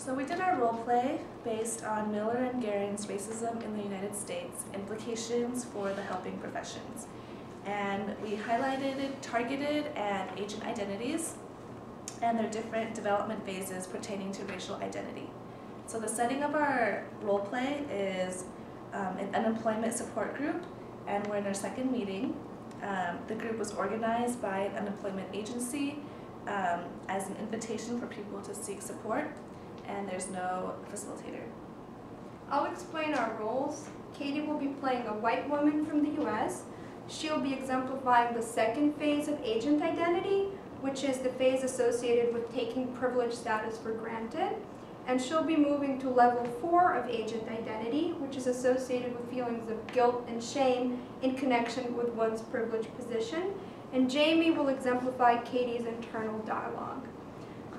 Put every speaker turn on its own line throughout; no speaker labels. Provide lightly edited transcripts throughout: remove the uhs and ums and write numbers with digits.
So we did our role play based on Miller and Guerin's Racism in the United States, Implications for the Helping Professions. And we highlighted targeted and agent identities and their different development phases pertaining to racial identity. So the setting of our role play is an unemployment support group, and we're in our second meeting. The group was organized by an unemployment agency as an invitation for people to seek support, and there's no facilitator.
I'll explain our roles. Katie will be playing a white woman from the US. She'll be exemplifying the second phase of agent identity, which is the phase associated with taking privileged status for granted. And she'll be moving to level 4 of agent identity, which is associated with feelings of guilt and shame in connection with one's privileged position. And Jamie will exemplify Katie's internal dialogue.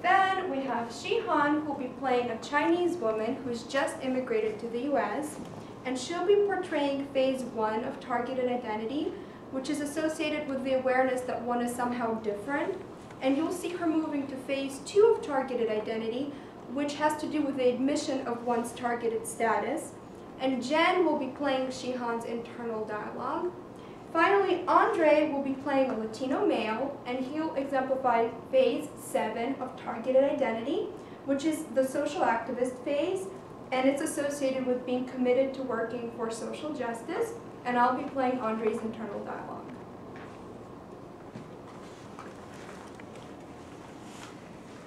Then we have Shihan, who will be playing a Chinese woman who's just immigrated to the US, and she'll be portraying phase 1 of targeted identity, which is associated with the awareness that one is somehow different. And you'll see her moving to phase 2 of targeted identity, which has to do with the admission of one's targeted status. And Jen will be playing Shihan's internal dialogue. Finally, Andre will be playing a Latino male, and he'll exemplify phase 7 of targeted identity, which is the social activist phase, and it's associated with being committed to working for social justice, and I'll be playing Andre's internal dialogue.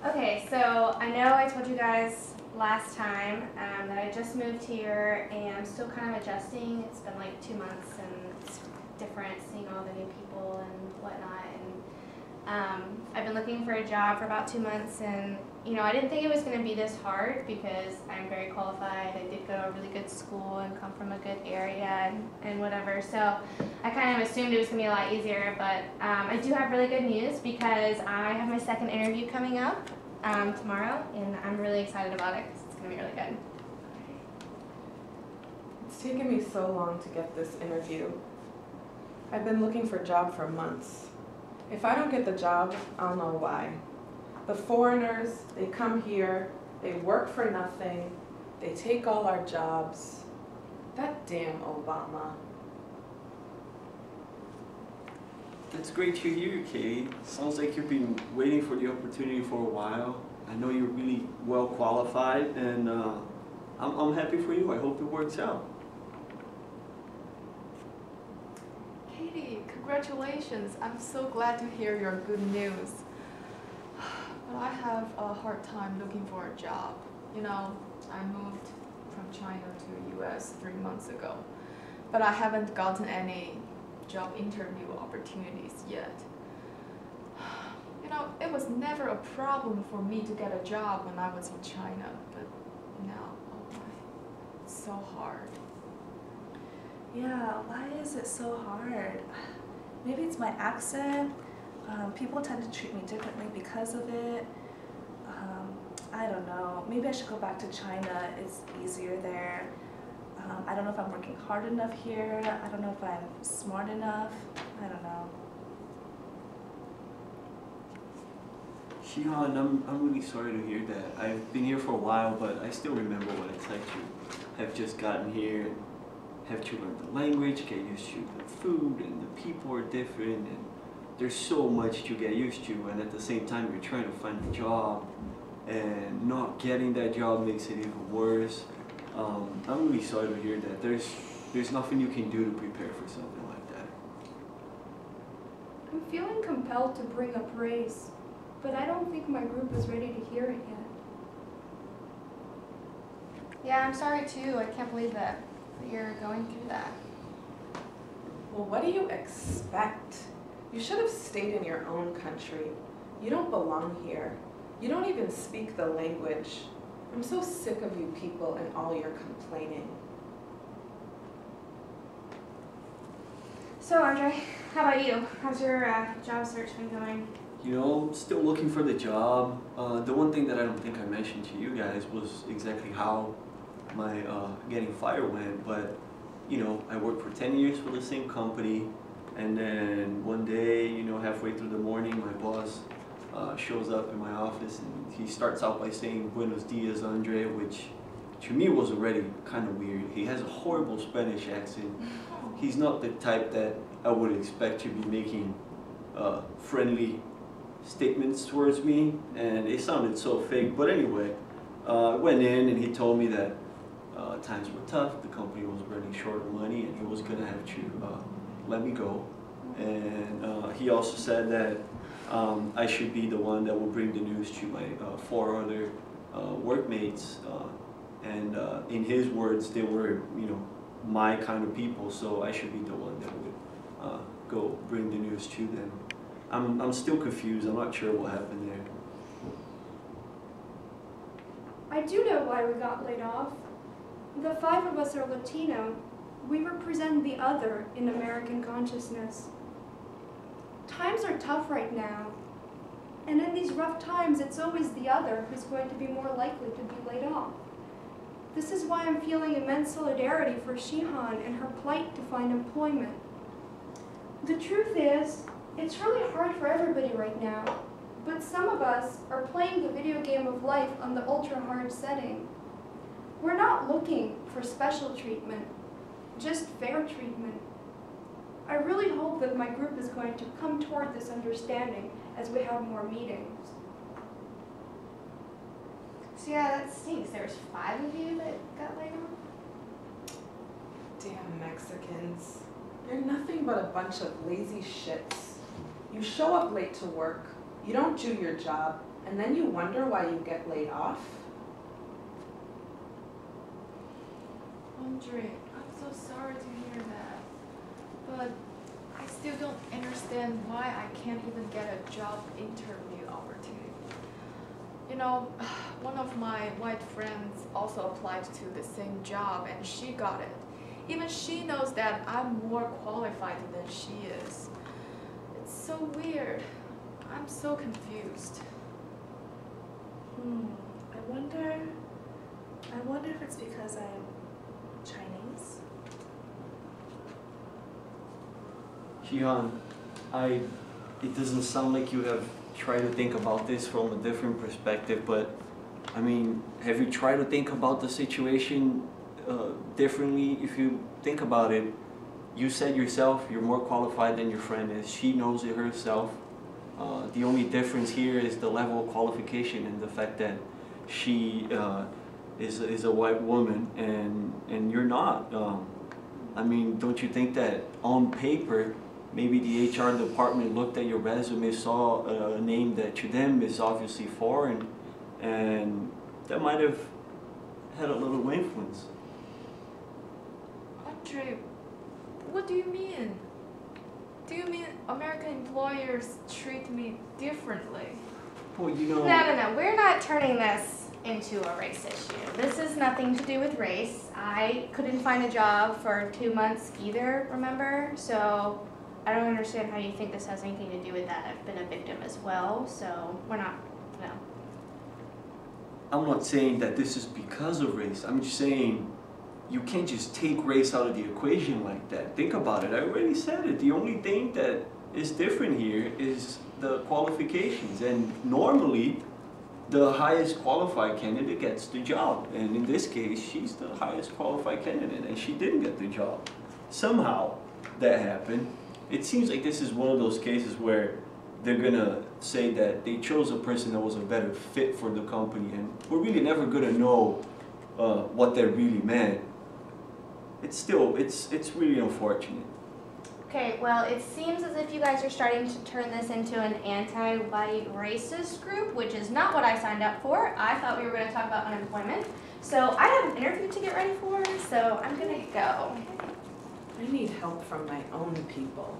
Okay, so I know I told you guys last time that I just moved here and I'm still kind of adjusting. It's been like 2 months and it's different seeing all the new people and whatnot. And I've been looking for a job for about 2 months, and I didn't think it was going to be this hard because I'm very qualified. I did go to a really good school and come from a good area and whatever. So I kind of assumed it was going to be a lot easier, but I do have really good news because I have my second interview coming up tomorrow, and I'm really excited about it because it's going to be really good.
It's taken me so long to get this interview. I've been looking for a job for months. If I don't get the job, I'll know why. The foreigners, they come here, they work for nothing, they take all our jobs. That damn Obama.
That's great to hear, Katie. Sounds like you've been waiting for the opportunity for a while. I know you're really well qualified, and I'm happy for you. I hope it works out.
Katie, congratulations. I'm so glad to hear your good news. But I have a hard time looking for a job. I moved from China to the US 3 months ago, but I haven't gotten any job interview opportunities yet. It was never a problem for me to get a job when I was in China, but now, oh my, it's so hard.
Yeah, why is it so hard? Maybe it's my accent. People tend to treat me differently because of it. I don't know. Maybe I should go back to China. It's easier there. I don't know if I'm working hard enough here. I don't know if I'm smart enough. I don't know.
Shihan, I'm really sorry to hear that. I've been here for a while, but I still remember what it's like to have just gotten here, have to learn the language, get used to the food, and the people are different, and there's so much to get used to, and at the same time you're trying to find a job, and not getting that job makes it even worse. I'm really sorry to hear that. There's nothing you can do to prepare for something like that.
I'm feeling compelled to bring up race, but I don't think my group is ready to hear it yet.
Yeah, I'm sorry too. I can't believe that you're going through that.
Well, what do you expect? You should have stayed in your own country. You don't belong here. You don't even speak the language. I'm so sick of you people and all your complaining.
So Andre, how about you? How's your job search been going?
I'm still looking for the job. The one thing that I don't think I mentioned to you guys was exactly how my getting fired went, but I worked for 10 years for the same company, and then one day, halfway through the morning, my boss shows up in my office, and he starts out by saying "Buenos dias, Andre," which to me was already kind of weird. He has a horrible Spanish accent. He's not the type that I would expect to be making friendly statements towards me, and it sounded so fake. But anyway, I went in and he told me that times were tough, the company was running short of money, and he was going to have to let me go. And he also said that I should be the one that will bring the news to my 4 other workmates. And in his words, they were, you know, my kind of people, so I should be the one that would go bring the news to them. I'm still confused. I'm not sure what happened there.
I do know why we got laid off. The 5 of us are Latino. We represent the other in American consciousness. Times are tough right now. And in these rough times, it's always the other who's going to be more likely to be laid off. This is why I'm feeling immense solidarity for Shihan and her plight to find employment. The truth is, it's really hard for everybody right now, but some of us are playing the video game of life on the ultra-hard setting. We're not looking for special treatment, just fair treatment. I really hope that my group is going to come toward this understanding as we have more meetings.
So yeah, that stinks. There was 5 of you that got laid off?
Damn Mexicans. You're nothing but a bunch of lazy shits. You show up late to work, you don't do your job, and then you wonder why you get laid off?
Andre, I'm so sorry to hear that. But I still don't understand why I can't even get a job interview opportunity. You know, one of my white friends also applied to the same job and she got it. Even she knows that I'm more qualified than she is. It's so weird. I'm so confused.
I wonder if it's because I'm Chinese.
Shihan, it doesn't sound like you have tried to think about this from a different perspective, but I mean, have you tried to think about the situation differently? If you think about it, you said yourself you're more qualified than your friend is. She knows it herself. The only difference here is the level of qualification and the fact that she is a white woman and you're not. I mean, don't you think that on paper, maybe the HR department looked at your resume, saw a name that to them is obviously foreign, and that might have had a little influence.
Andre, what do you mean? Do you mean American employers treat me differently?
Well, you know...
No. We're not turning this into a race issue. This is nothing to do with race. I couldn't find a job for 2 months either, remember? So I don't understand how you think this has anything to do with that. I've been a victim as well, so we're not, no.
I'm not saying that this is because of race. I'm just saying you can't just take race out of the equation like that. Think about it. I already said it. The only thing that is different here is the qualifications. And normally, the highest qualified candidate gets the job. And in this case, she's the highest qualified candidate, and she didn't get the job. Somehow, that happened. It seems like this is one of those cases where they're gonna say that they chose a person that was a better fit for the company, and we're really never gonna know what that really meant. It's still, it's really unfortunate.
Okay, well, it seems as if you guys are starting to turn this into an anti-white racist group, which is not what I signed up for. I thought we were going to talk about unemployment. So I have an interview to get ready for, so I'm going to go.
I need help from my own people.